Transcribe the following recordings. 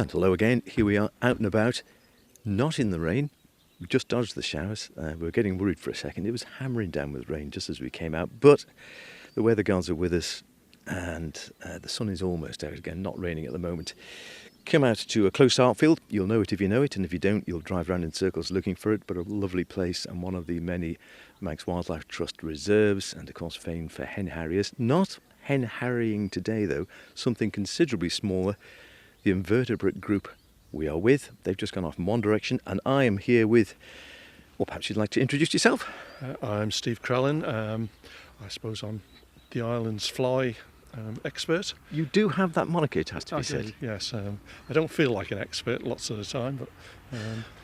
And hello again, here we are out and about, not in the rain. We just dodged the showers. We were getting worried for a second. It was hammering down with rain just as we came out, but the weather gods are with us and the sun is almost out again, not raining at the moment. Come out to a close art field. You'll know it if you know it, and if you don't, you'll drive around in circles looking for it, but a lovely place and one of the many Manx Wildlife Trust reserves, and of course famed for hen harriers. Not hen harrying today though, something considerably smaller. The Invertebrate Group we are with. They've just gone off in one direction, and I am here with, well, perhaps you'd like to introduce yourself. I'm Steve Crellin. I suppose I'm the island's fly expert. You do have that moniker, it has to be said. Yes. I don't feel like an expert lots of the time, but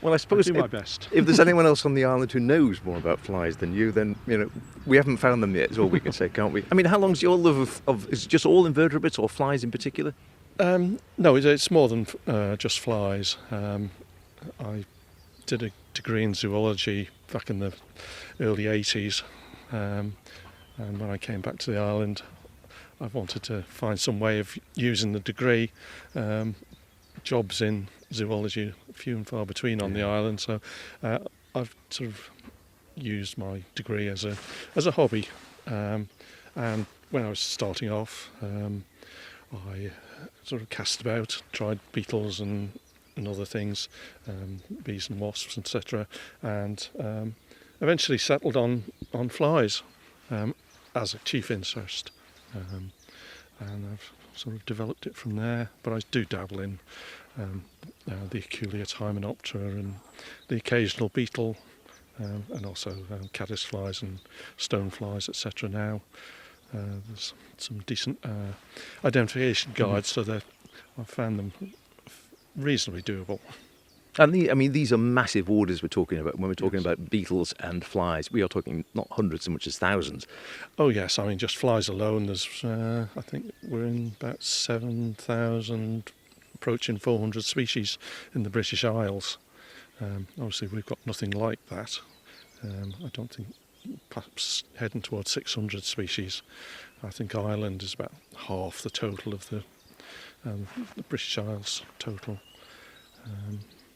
well, I suppose I do my best. If there's anyone else on the island who knows more about flies than you, then, you know, we haven't found them yet, is all we can say, can't we? I mean, how long's your love of is it just all invertebrates or flies in particular? No, it's more than just flies. I did a degree in zoology back in the early 80s, and when I came back to the island, I wanted to find some way of using the degree. Jobs in zoology few and far between on the island, so I've sort of used my degree as a hobby. And when I was starting off, I sort of cast about, tried beetles and other things, bees and wasps, etc., and eventually settled on flies as a chief interest, and I've sort of developed it from there. But I do dabble in the Aculeates hymenoptera and the occasional beetle, and also caddisflies and stoneflies, etc. now. There's some decent identification guides, so that I found them reasonably doable. And these are massive orders we're talking about when we're talking about beetles and flies. We are talking not hundreds so much as thousands. Oh yes, I mean just flies alone. There's I think we're in about 7,000, approaching 400 species in the British Isles. Obviously, we've got nothing like that. I don't think. Perhaps heading towards 600 species. I think Ireland is about half the total of the British Isles total.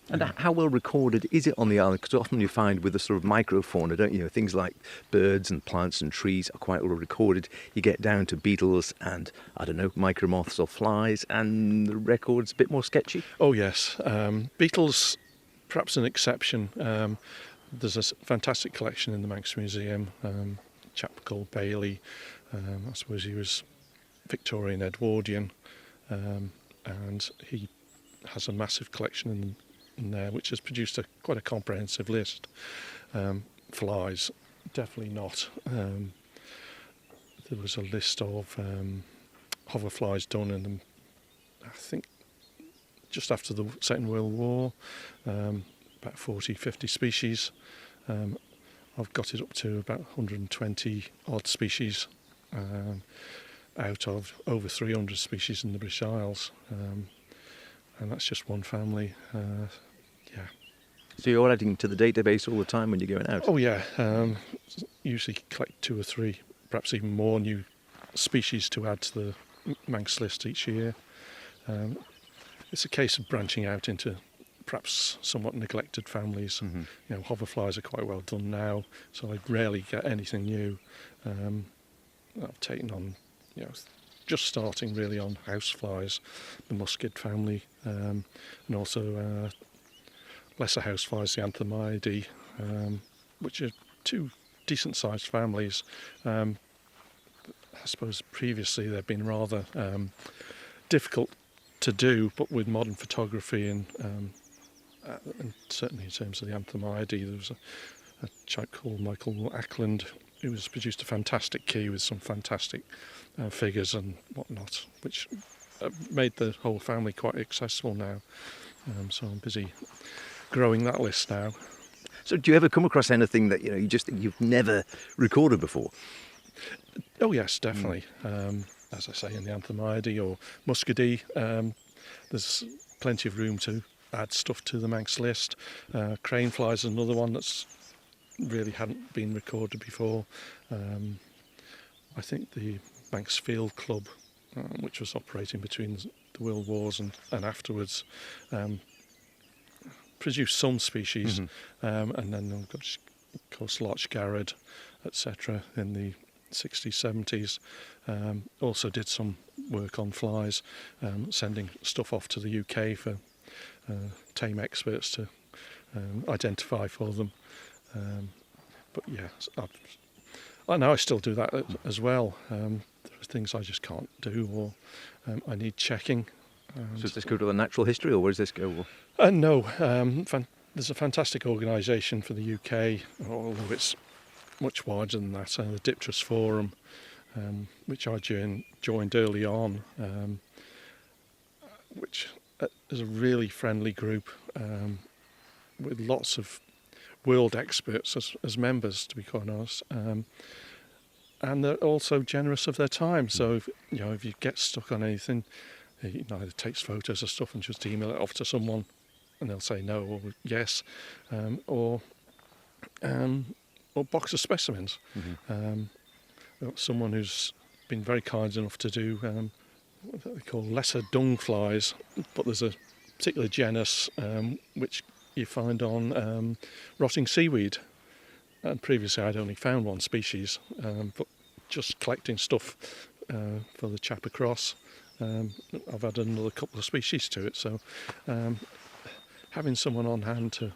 And how well recorded is it on the island? Because often you find with the sort of microfauna, don't you? Things like birds and plants and trees are quite well recorded. You get down to beetles and, I don't know, micromoths or flies, and the record's a bit more sketchy. Oh yes, beetles perhaps an exception. There's a fantastic collection in the Manx Museum, a chap called Bailey. I suppose he was Victorian Edwardian, and he has a massive collection in there, which has produced quite a comprehensive list. Flies, definitely not. There was a list of hoverflies done in them, I think, just after the Second World War. About 40, 50 species. I've got it up to about 120 odd species out of over 300 species in the British Isles, and that's just one family. Yeah. So you're adding to the database all the time when you're going out? Oh yeah, usually collect 2 or 3, perhaps even more new species to add to the Manx list each year. It's a case of branching out into perhaps somewhat neglected families. Mm-hmm. You know, hoverflies are quite well done now, so I rarely get anything new. I've taken on, you know, just starting really on houseflies, the muskid family, and also lesser houseflies, the Anthemidae, which are 2 decent-sized families. I suppose previously they've been rather difficult to do, but with modern photography and certainly in terms of the Anthemidae, there was a chap called Michael Ackland who has produced a fantastic key with some fantastic figures and whatnot, which made the whole family quite accessible now. So I'm busy growing that list now. So do you ever come across anything that you've never recorded before? Oh yes, definitely. As I say, in the Anthemidae or Muscidae, there's plenty of room to add stuff to the Manx list. Crane flies is another one that's really hadn't been recorded before. I think the Manx Field Club, which was operating between the World Wars and afterwards, produced some species, and then we've got, of course, Loch Garrod, etc. in the 60s, 70s. Also did some work on flies, sending stuff off to the UK for tame experts to identify for them. But yeah, I know I still do that as well. There are things I just can't do, or I need checking. So does this go to the natural history, or where does this go? No, there's a fantastic organisation for the UK, although it's much wider than that, the Dipterus Forum, which I joined early on, which is a really friendly group with lots of world experts as members, to be quite honest. And they're also generous of their time. So if you get stuck on anything, you either takes photos of stuff and just email it off to someone, and they'll say no or yes, or box of specimens. Someone who's been very kind enough to do what they call lesser dung flies, but there's a particular genus which you find on rotting seaweed. And previously I'd only found one species, but just collecting stuff for the chap across, I've added another couple of species to it. So having someone on hand to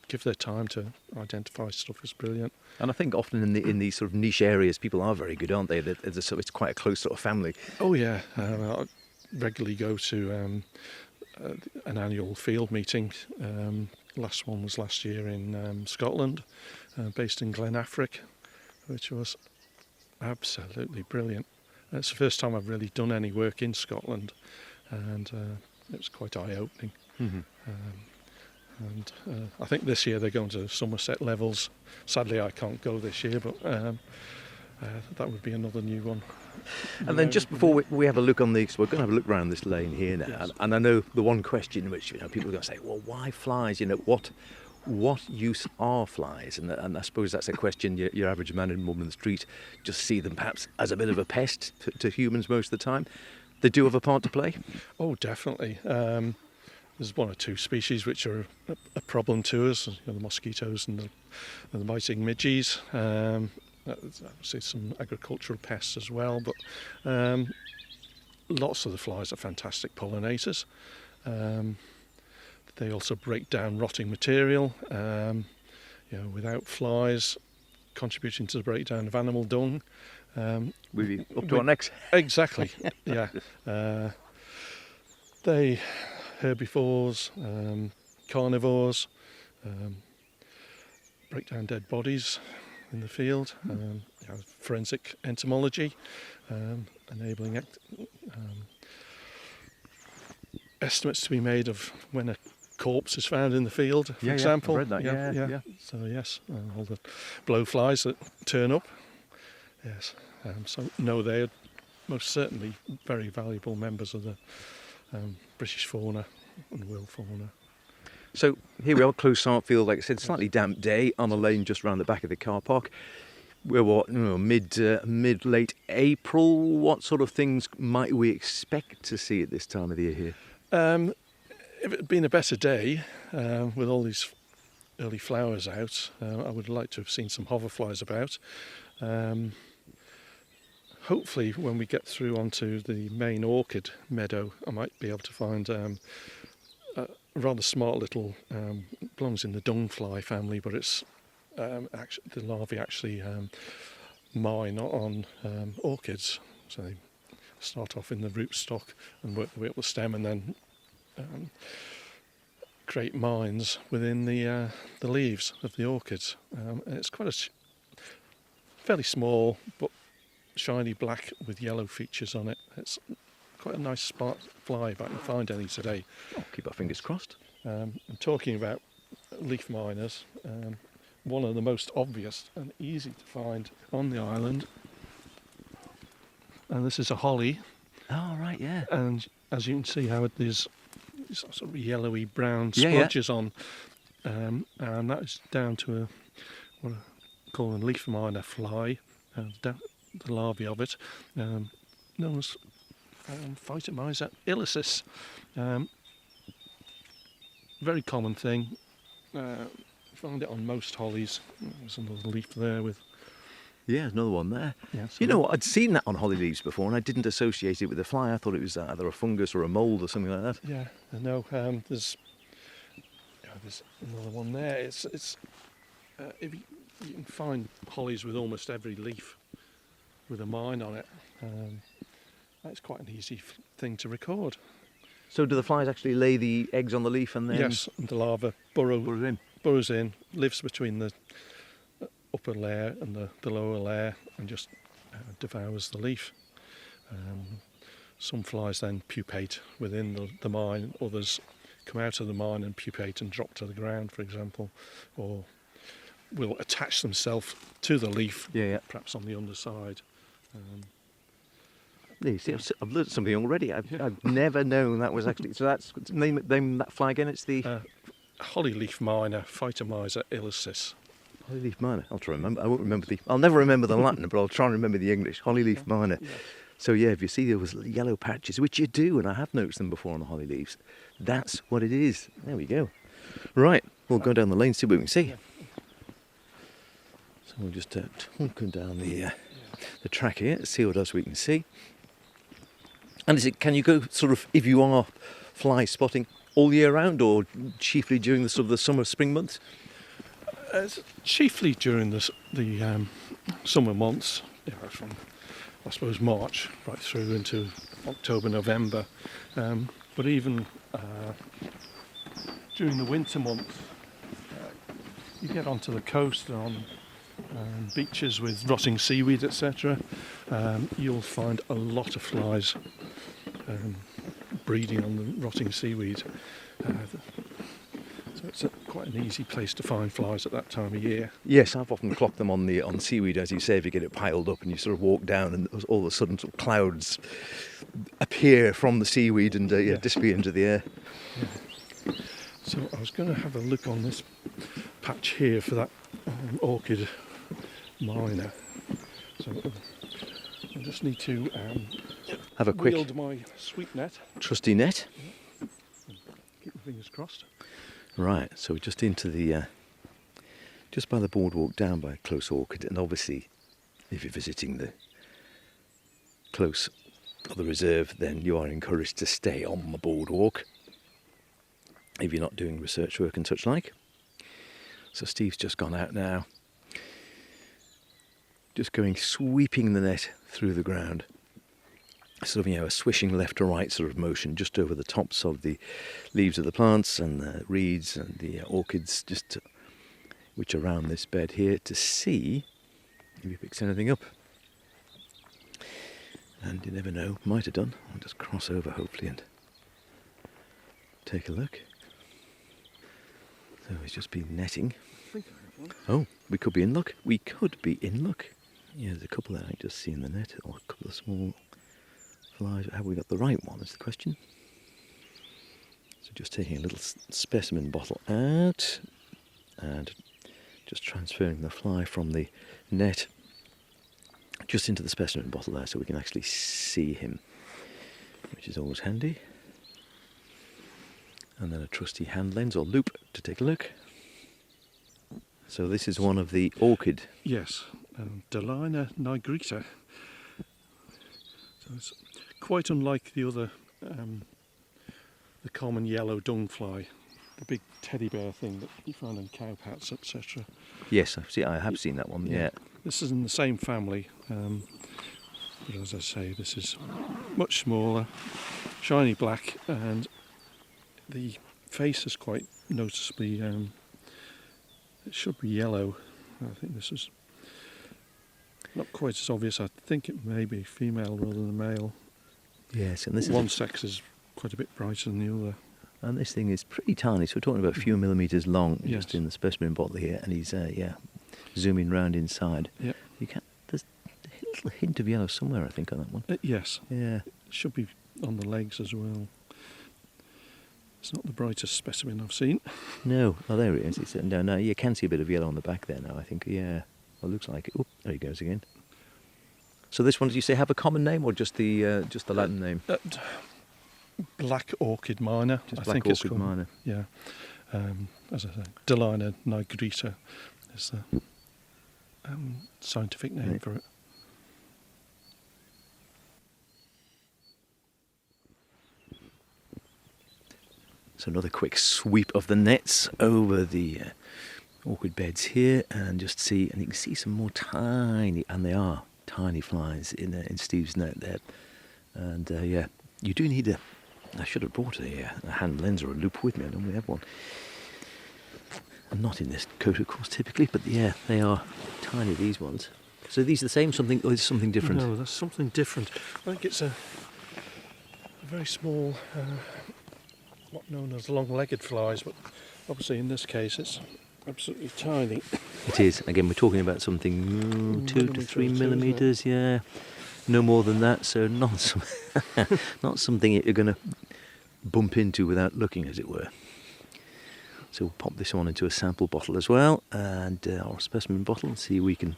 give their time to identify stuff is brilliant. And I think often in these sort of niche areas, people are very good, aren't they? It's quite a close sort of family. Oh yeah, I regularly go to an annual field meeting. Last one was last year in Scotland, based in Glenafric, which was absolutely brilliant. It's the first time I've really done any work in Scotland, and it was quite eye-opening. And I think this year they're going to Somerset Levels. Sadly, I can't go this year, but that would be another new one. And then just before we have a look on these, we're going to have a look around this lane here now. Yes. And I know the one question which people are going to say, well, why flies? What use are flies? And I suppose that's a question your average man and woman in the street just see them perhaps as a bit of a pest to humans most of the time. They do have a part to play. Oh, definitely. There's one or two species which are a problem to us, the mosquitoes and the biting midges. Obviously some agricultural pests as well, but lots of the flies are fantastic pollinators. They also break down rotting material. Without flies contributing to the breakdown of animal dung, We'll be up to our necks. Exactly. Yeah. They herbivores, carnivores, break down dead bodies in the field. Forensic entomology, enabling estimates to be made of when a corpse is found in the field, for example. I've read that. Yeah. So yes, all the blowflies that turn up. Yes. So no, they are most certainly very valuable members of the British fauna and world fauna. So here we are, close Hartfield, like I said, slightly damp day on a lane just round the back of the car park. We're mid-late April. What sort of things might we expect to see at this time of the year here? If it had been a better day, with all these early flowers out, I would like to have seen some hoverflies about. Hopefully when we get through onto the main orchid meadow, I might be able to find a rather smart little, belongs in the dungfly family, but it's the larvae actually mine on orchids. So they start off in the rootstock and work their way up the stem, and then create mines within the leaves of the orchids. And it's quite a fairly small but shiny black with yellow features on it. It's quite a nice spot fly if I can find any today. Oh, keep our fingers crossed. I'm talking about leaf miners. One of the most obvious and easy to find on the island, and this is a holly. Oh, right, yeah. And as you can see how there's sort of yellowy brown splodges on, and that is down to what I call a leaf miner fly, the larvae of it, known as Phytomyza illicis. Very common thing. Find it on most hollies. There's another leaf there with. Yeah, there's another one there. Yeah, You know what? I'd seen that on holly leaves before, and I didn't associate it with a fly. I thought it was either a fungus or a mould or something like that. Yeah, no. There's another one there. It's if you can find hollies with almost every leaf with a mine on it. That's quite an easy thing to record. So do the flies actually lay the eggs on the leaf and then... Yes, and the larva burrows in, lives between the upper layer and the lower layer, and just devours the leaf. Some flies then pupate within the mine, others come out of the mine and pupate and drop to the ground, for example, or will attach themselves to the leaf, perhaps on the underside. You see, I've learnt something already. I've never known that was actually... So that's... Name that fly again, it's the... Hollyleaf miner, Phytomyza illicis. Hollyleaf miner. I'll try to remember. I won't remember the... I'll never remember the Latin, but I'll try and remember the English. Hollyleaf miner. Yeah. So yeah, if you see those yellow patches, which you do, and I have noticed them before on the holly leaves, that's what it is. There we go. Right, we'll go down the lane, see what we can see. Yeah. So we'll just go down the track here, see what else we can see. And can you go sort of, if you are fly spotting, all year round, or chiefly during the sort of the summer, spring months? Chiefly during the summer months, from I suppose March right through into October, November. But even during the winter months, you get onto the coast and on beaches with rotting seaweed, etc. You'll find a lot of flies breeding on the rotting seaweed. So it's quite an easy place to find flies at that time of year. Yes, I've often clocked them on seaweed, as you say, if you get it piled up and you sort of walk down and all of a sudden sort of clouds appear from the seaweed and disappear into the air. Yeah. So I was going to have a look on this patch here for that orchid miner. So I just need to have a quick wield my sweep net. Trusty net. Yeah. Keep my fingers crossed. Right, so we're just into the, just by the boardwalk down by Close Orchid, and obviously if you're visiting the Close or the reserve, then you are encouraged to stay on the boardwalk if you're not doing research work and such like. So Steve's just gone out now, just sweeping the net through the ground. Sort of, a swishing left to right sort of motion just over the tops of the leaves of the plants and the reeds and the orchids which are around this bed here, to see if he picks anything up. And you never know, might have done. I'll just cross over hopefully and take a look. So he's just been netting. Oh, we could be in luck. We could be in luck. Yeah, there's a couple there I just see in the net, or a couple of small flies. Have we got the right one is the question. So just taking a little specimen bottle out and just transferring the fly from the net just into the specimen bottle there, so we can actually see him, which is always handy. And then a trusty hand lens or loop to take a look. So this is one of the orchid. Yes, Delina nigrita. So it's quite unlike the other, the common yellow dungfly, the big teddy bear thing that you find in cowpats, etc. Yes, I have seen that one. Yeah. This is in the same family, but as I say, this is much smaller, shiny black, and the face is quite noticeably. It should be yellow. I think this is not quite as obvious. I think it may be female rather than male. Yes, and this one sex is quite a bit brighter than the other. And this thing is pretty tiny, so we're talking about a few millimetres long, just in the specimen bottle here, and he's zooming round inside. Yeah. There's a little hint of yellow somewhere, I think, on that one. Yes. Yeah. It should be on the legs as well. It's not the brightest specimen I've seen. No. Oh, there it is. No, you can see a bit of yellow on the back there now, I think. Yeah. Well, it looks like it. Oh, there he goes again. So this one, did you say have a common name or just the Latin name? Black orchid minor. Just I black think it's orchid called. minor. Yeah. As I say, Delina nigrita is the scientific name for it. So another quick sweep of the nets over the orchid beds here, and just see, and you can see some more tiny, and they are tiny flies in Steve's net there. And yeah, you do need I should have brought a hand lens or a loupe with me. I normally have one. And not in this coat, of course, typically, but yeah, they are tiny, these ones. So these are the same, or is something different? No, that's something different. I think it's a very small, what known as long-legged flies, but obviously in this case it's absolutely tiny. It is. Again, we're talking about something 2 to 3 millimetres, yeah. No more than that, so not something you're going to bump into without looking, as it were. So we'll pop this one into a sample bottle as well, and our specimen bottle, and see if we can...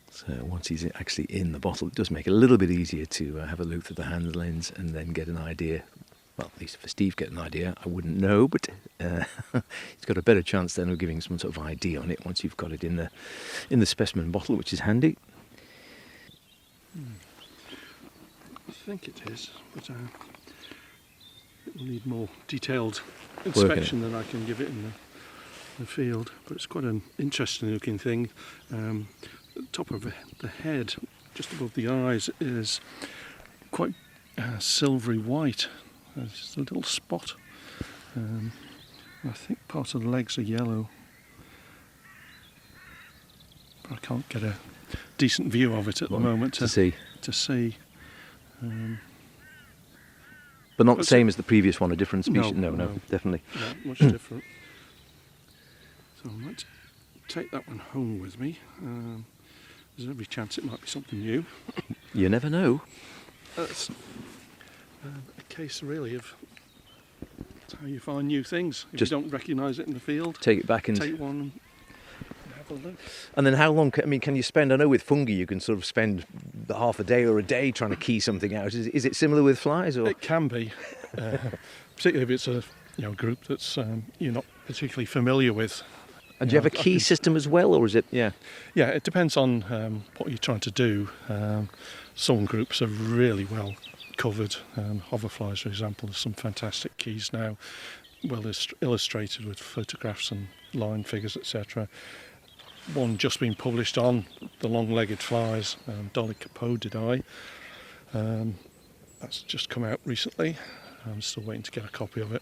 So once he's actually in the bottle, it does make it a little bit easier to have a look through the hand lens and then get an idea. Well, at least for Steve, get an idea. I wouldn't know, but he's got a better chance then of giving some sort of ID on it once you've got it in the specimen bottle, which is handy. I think it is, but it will need more detailed inspection than I can give it in the field. But it's quite an interesting looking thing. The top of the head, just above the eyes, is quite silvery white. There's just a little spot. I think part of the legs are yellow, but I can't get a decent view of it at the moment to see. But not the same as the previous one, a different species? No, definitely. Yeah, much different. So I might take that one home with me. There's every chance it might be something new. You never know. That's a case really of how you find new things. If you don't recognise it in the field, take it back and take one and have a look. And then how long, can you spend, I know with fungi you can sort of spend half a day or a day trying to key something out. Is it similar with flies? Or? It can be, particularly if it's a group that's you're not particularly familiar with. And do you have a key system as well, or is it, Yeah, it depends on what you're trying to do. Some groups are really well covered. Hoverflies, for example, there's some fantastic keys now, well illustrated with photographs and line figures, etc. One just been published on the long-legged flies, Dolichopodidae. That's just come out recently. I'm still waiting to get a copy of it.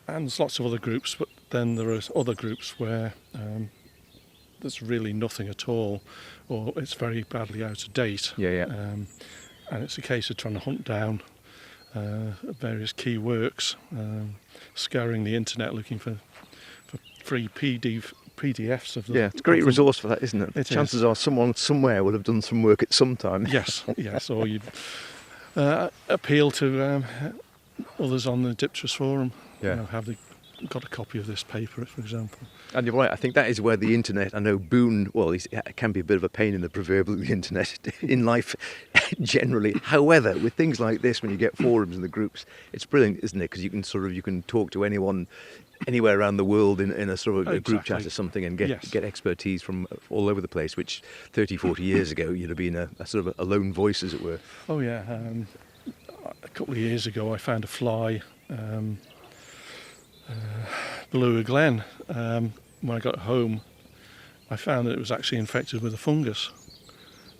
And there's lots of other groups, but then there are other groups where there's really nothing at all, or it's very badly out of date. And it's a case of trying to hunt down various key works, scouring the internet looking for free PDFs of them. Yeah, it's a great resource for that, isn't it? Chances are someone somewhere will have done some work at some time. Yes, or you'd appeal to others on the Dipterus forum. Have they got a copy of this paper, for example? And you're right, I think that is where the internet, I know Boone, it can be a bit of a pain in the proverbial internet in life generally. However, with things like this, when you get forums and the groups, it's brilliant, isn't it? Because you can talk to anyone anywhere around the world in a sort of a group chat or something, and get expertise from all over the place, which 30, 40 years ago you'd have been a sort of a lone voice, as it were. Oh yeah, a couple of years ago I found a fly below a glen. When I got home, I found that it was actually infected with a fungus.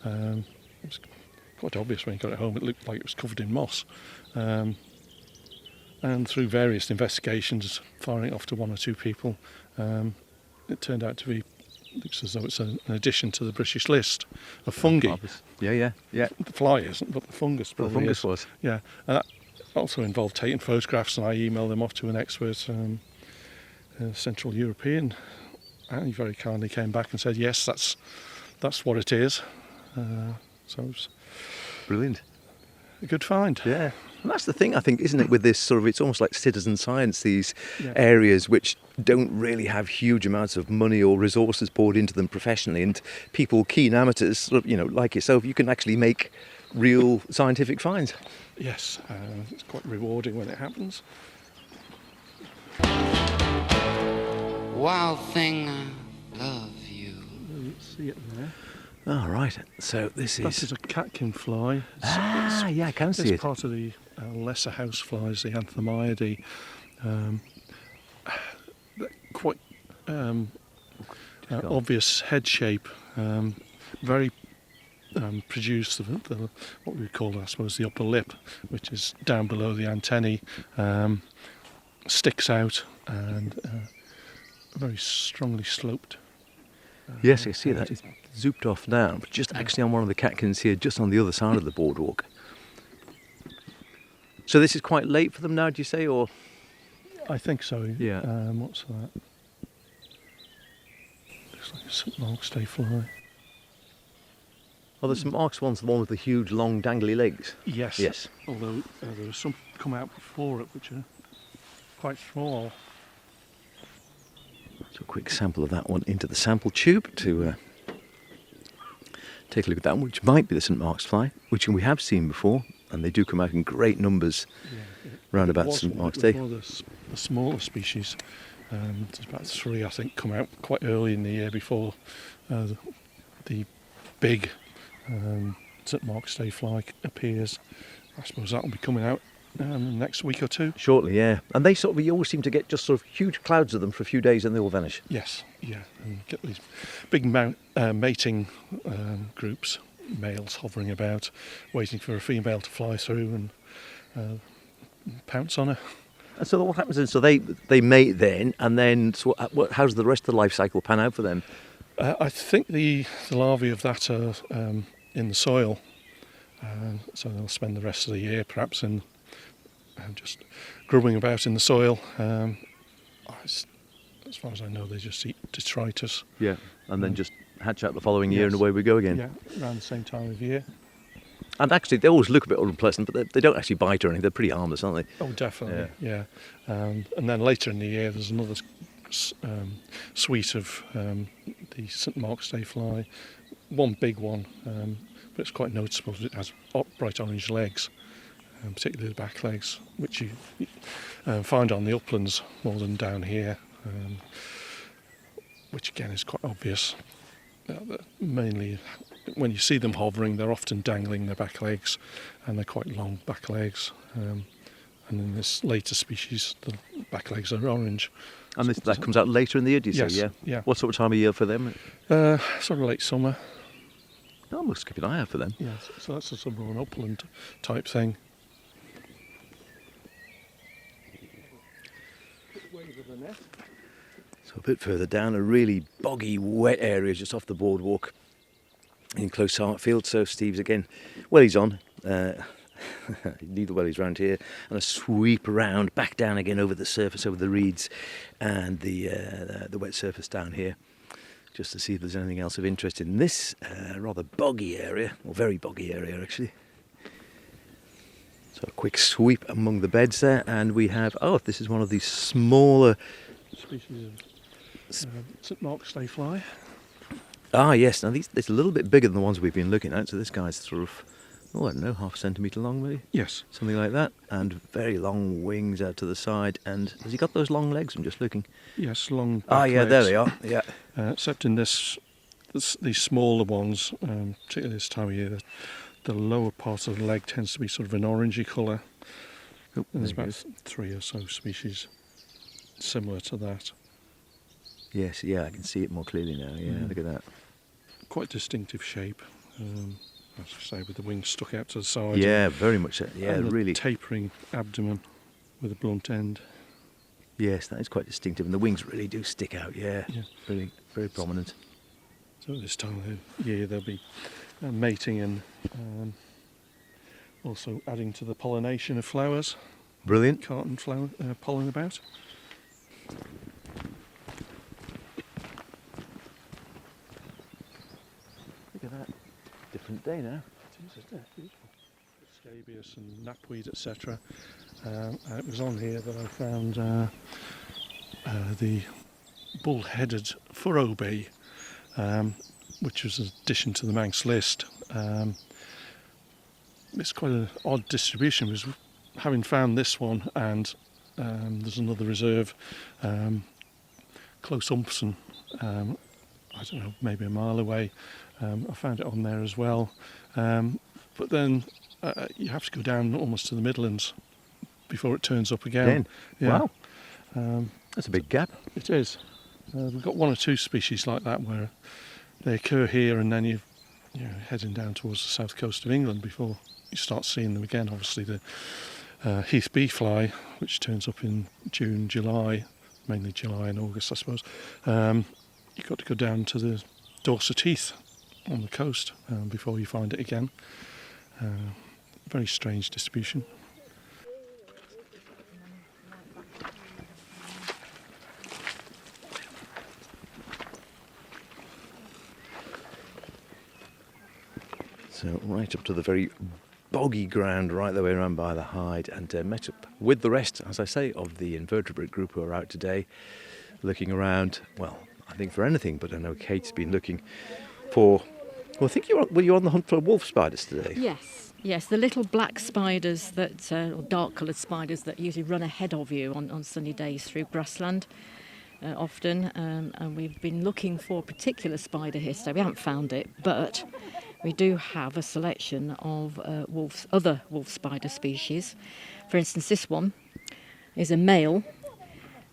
It was quite obvious when I got it home. It looked like it was covered in moss. And through various investigations, firing it off to one or two people, it turned out to be, looks as though it's an addition to the British list of fungi. Yeah. The fly isn't, but the fungus probably the fungus was. Yeah, and that also involved taking photographs, and I emailed them off to an expert, Central European, and he very kindly came back and said, yes, that's what it is. So it was brilliant. a good find. Yeah. And that's the thing, I think, isn't it, with this sort of, it's almost like citizen science, these Yeah. areas which don't really have huge amounts of money or resources poured into them professionally, and people, keen amateurs, sort of, you know, like yourself, you can actually make real scientific finds. Yes, it's quite rewarding when it happens. Wild thing, I love you. You see it there. Oh, right. So this That is a catkin fly. yeah, I can see It's it. part of the lesser house flies, the Anthemidae. They're quite obvious head shape. Very produce the what we call, I suppose, the upper lip, which is down below the antennae, sticks out and very strongly sloped. Yes, I see that. It's zooped off now, but just actually on one of the catkins here, just on the other side of the boardwalk. So this is quite late for them now, do you say, or? I think so. Yeah. What's that? Looks like a St Mark's Day fly. Oh, the St Mark's one's the one with the huge, long, dangly legs. Yes. Yes. Although there are some come out before it which are quite small. So a quick sample of that one into the sample tube to take a look at that one, which might be the St Mark's fly, which we have seen before, and they do come out in great numbers round about St Mark's Day. One of the smaller species. There's about 3, I think, come out quite early in the year before the big St Mark's Day fly appears. I suppose that will be coming out next week or two. Shortly, yeah. And they sort of, you always seem to get just sort of huge clouds of them for a few days and they all vanish. Yes, yeah. And get these big mating groups, males hovering about, waiting for a female to fly through and pounce on her. And so what happens is, so they mate then, and then so how's the rest of the life cycle pan out for them? I think the larvae of that are in the soil, so they'll spend the rest of the year perhaps in just grubbing about in the soil. As far as I know, they just eat detritus. Yeah, and then just hatch out the following year Yes. and away we go again. Yeah, around the same time of year. And actually, they always look a bit unpleasant, but they don't actually bite or anything. They're pretty harmless, aren't they? Oh, definitely, yeah. And then later in the year, there's another suite of the St Mark's Day fly. One big one, but it's quite noticeable. It has bright orange legs, particularly the back legs, which you find on the uplands more than down here, which again is quite obvious. Mainly, when you see them hovering, they're often dangling their back legs, and they're quite long back legs. And in this later species, the back legs are orange. And that comes out later in the year, do you Yes, say? Yeah. yeah. What sort of time of year for them? Sort of late summer. I must keep an eye out for them. Yeah, so that's a sort of an upland type thing. So a bit further down, a really boggy, wet area just off the boardwalk in Close Hartfield. So Steve's again, wellies on. Leave the wellies round here and a sweep around, back down again over the surface, over the reeds and the wet surface down here, just to see if there's anything else of interest in this rather boggy area, or very boggy area actually. So a quick sweep among the beds there, and we have, this is one of these smaller Species of St Mark's Day fly. Ah, yes. Now, it's a little bit bigger than the ones we've been looking at. So this guy's sort of, I don't know, 0.5 centimetre long, maybe? Yes. Something like that. And very long wings out to the side. And has he got those long legs? I'm just looking. Yes, long back Yeah, legs. there they are. Yeah. Except in these smaller ones, particularly this time of year, the lower part of the leg tends to be sort of an orangey colour. Oh, And there's there he about 3 or so species similar to that. Yes, yeah, I can see it more clearly now. Yeah, look at that. Quite distinctive shape, as I say, with the wings stuck out to the side. Yeah, very much so. Yeah, and the really. tapering abdomen with a blunt end. Yes, that is quite distinctive. And the wings really do stick out. Yeah, Yeah. really, very prominent. So at this time of the year they'll be mating and also adding to the pollination of flowers. Brilliant. Carton flower pollen about. Look at that. Different day now. It is, isn't it? Beautiful. scabious and knapweed, etc. It was on here that I found the bull-headed furrow bee, which was an addition to the Manx list. It's quite an odd distribution. It was having found this one, and there's another reserve close Umpson, I don't know, maybe a mile away. I found it on there as well. But then you have to go down almost to the Midlands before it turns up again. Yeah. Wow. That's a big gap. It is. We've got one or two species like that where they occur here, and then you're heading down towards the south coast of England before you start seeing them again. Obviously the heath bee fly, which turns up in June, July, mainly July and August, I suppose. You've got to go down to the Dorset Heath on the coast before you find it again. Very strange distribution. So right up to the very boggy ground right the way around by the Hyde, and met up with the rest, as I say, of the Invertebrate Group who are out today looking around, well, I think for anything, but I know Kate's been looking for, well, I think were you on the hunt for wolf spiders today? Yes, the little black spiders that, or dark coloured spiders that usually run ahead of you on sunny days through grassland often, and we've been looking for a particular spider here today. We haven't found it, but we do have a selection of other wolf spider species. For instance, this one is a male,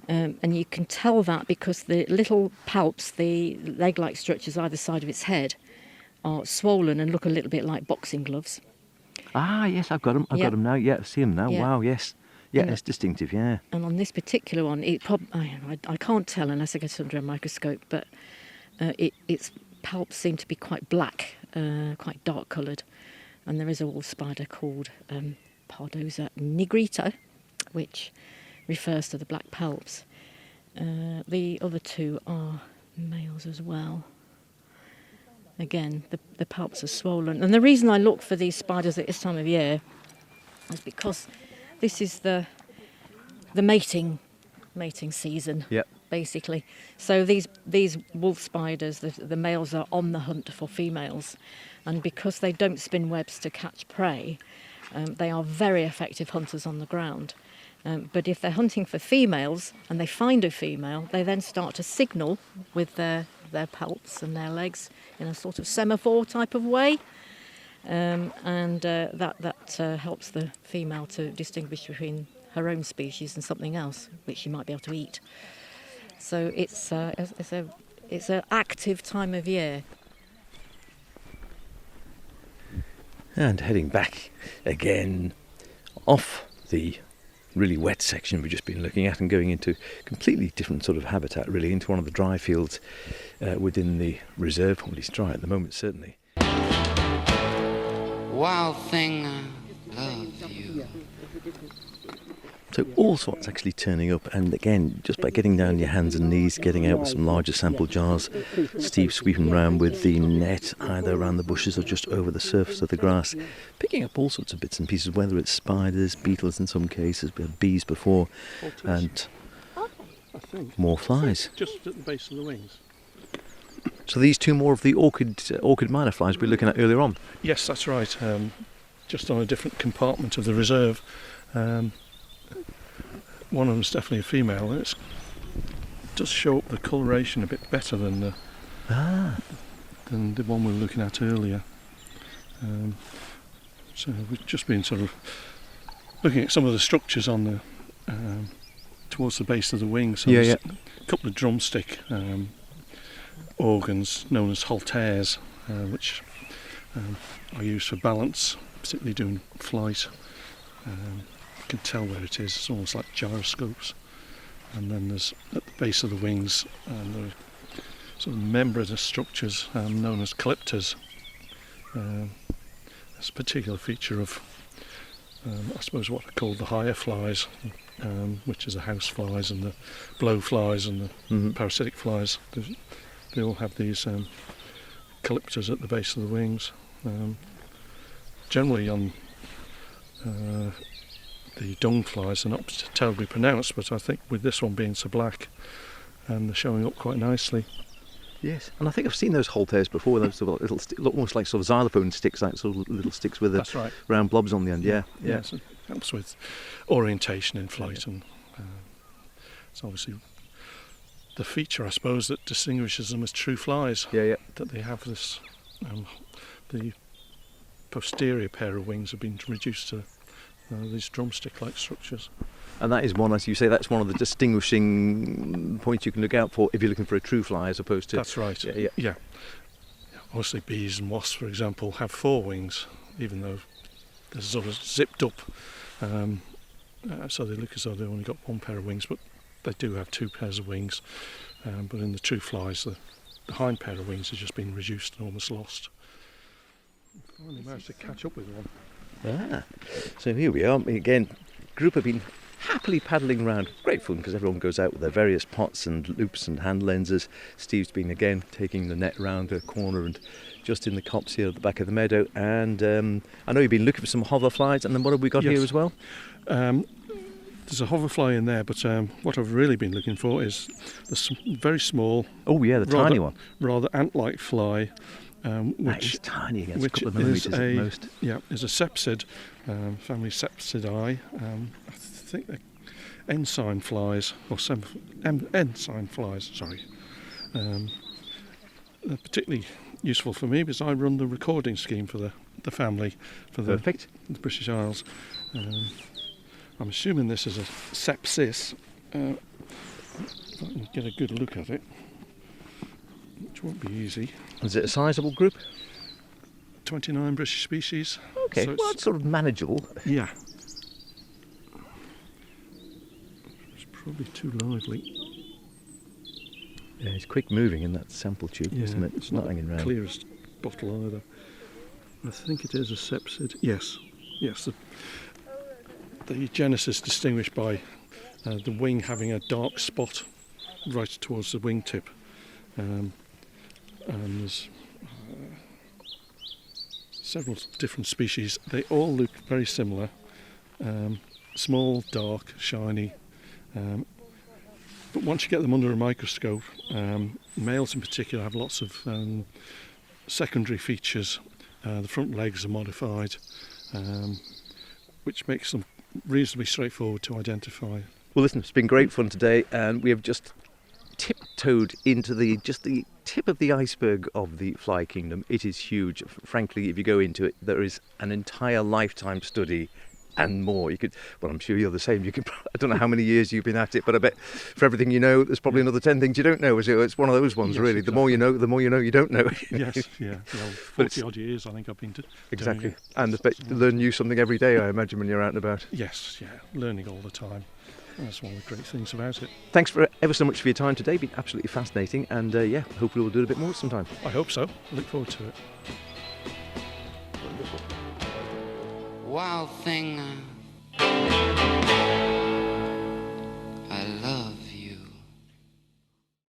and you can tell that because the little palps, the leg-like structures either side of its head, are swollen and look a little bit like boxing gloves. Ah, yes, I've got them. I've got them now. Yeah, I see them now. Yeah. Wow, yes. Yeah, And it's distinctive, yeah. And on this particular one, I can't tell unless I get under a microscope, but its palps seem to be quite black, quite dark coloured. And there is a wolf spider called Pardosa nigrita, which refers to the black palps. The other two are males as well. Again, the palps are swollen. And the reason I look for these spiders at this time of year is because this is the mating season, Yep. basically. So these wolf spiders, the males are on the hunt for females, and because they don't spin webs to catch prey, they are very effective hunters on the ground. But if they're hunting for females and they find a female, they then start to signal with their palps and their legs in a sort of semaphore type of way. That helps the female to distinguish between her own species and something else, which she might be able to eat. So it's an active time of year. And heading back again off the really wet section we've just been looking at and going into completely different sort of habitat, really, into one of the dry fields within the reserve. Well, it's dry at the moment, certainly. Wild thing, I love you. So all sorts actually turning up, and again, just by getting down your hands and knees, getting out with some larger sample jars, Steve sweeping around with the net either around the bushes or just over the surface of the grass, picking up all sorts of bits and pieces, whether it's spiders, beetles in some cases, we had bees before, and I think more flies. just at the base of the wings. So these two more of the orchid minor flies we were looking at earlier on. Yes, that's right. Just on a different compartment of the reserve. One of them's definitely a female, and it does show up the coloration a bit better than the one we were looking at earlier. So we've just been sort of looking at some of the structures on the towards the base of the wing. So there's a couple of drumstick organs known as halteres, which are used for balance, particularly doing flight. You can tell where it is. It's almost like gyroscopes. And then there's at the base of the wings there are sort of membranous structures known as calypters. It's a particular feature of I suppose what are called the higher flies, which is the house flies and the blow flies and the parasitic flies. They all have these calypters at the base of the wings. Generally on the dung flies are not terribly pronounced, but I think with this one being so black, and they're showing up quite nicely. Yes, and I think I've seen those Holters before. Those sort of little, look almost like sort of xylophone sticks, like sort of little sticks with That's right. round blobs on the end. Yeah. Yes, it helps with orientation in flight, and it's obviously the feature, I suppose, that distinguishes them as true flies. Yeah. That they have this, the posterior pair of wings have been reduced to these drumstick-like structures. And that is one, as you say, that's one of the distinguishing points you can look out for if you're looking for a true fly, as opposed to. That's right. Yeah. Obviously, bees and wasps, for example, have 4 wings, even though they're sort of zipped up, so they look as though they've only got 1 pair of wings, but they do have 2 pairs of wings. But in the true flies, the hind pair of wings has just been reduced and almost lost. I finally managed to catch up with one. So here we are again. Group have been happily paddling around. Great fun because everyone goes out with their various pots and loops and hand lenses. Steve's been again taking the net round the corner and just in the copse here at the back of the meadow. And I know you've been looking for some hoverflies. And then what have we got here as well? There's a hoverfly in there, but what I've really been looking for is the very small. Oh yeah, the tiny one. Rather ant-like fly. Which is tiny, against a couple of millimetres at most. Yeah, is a sepsid, family Sepsidae. I think they're ensign flies, or ensign flies, sorry. They're particularly useful for me because I run the recording scheme for the family, for the British Isles. I'm assuming this is a sepsis. If I can get a good look at it, which won't be easy. Is it a sizable group? 29 British species. Okay, so well, it's sort of manageable. Yeah. It's probably too lively. Yeah, it's quick moving in that sample tube, isn't it? It's not hanging around. Clearest bottle either. I think it is a sepsid. Yes. The genus is distinguished by the wing having a dark spot right towards the wingtip. And there's several different species. They all look very similar. Small, dark, shiny. But once you get them under a microscope, males in particular have lots of secondary features. The front legs are modified, which makes them reasonably straightforward to identify. Well, listen, it's been great fun today, and we have just tiptoed into the tip of the iceberg of the fly kingdom. It is huge. Frankly, if you go into it, there is an entire lifetime study and more. You could, well, I'm sure you're the same. You could, I don't know how many years you've been at it, but I bet for everything you know, there's probably another 10 things you don't know. It's one of those ones, really. Exactly. The more you know you don't know. Yes, yeah. Well, 40 odd years, I think I've been exactly. doing it. And I bet you learn new something every day, I imagine, when you're out and about. Yes, yeah. Learning all the time. That's one of the great things about it. Thanks for ever so much for your time today. It's been absolutely fascinating, and hopefully we'll do it a bit more sometime. I hope so. I look forward to it. Wild thing.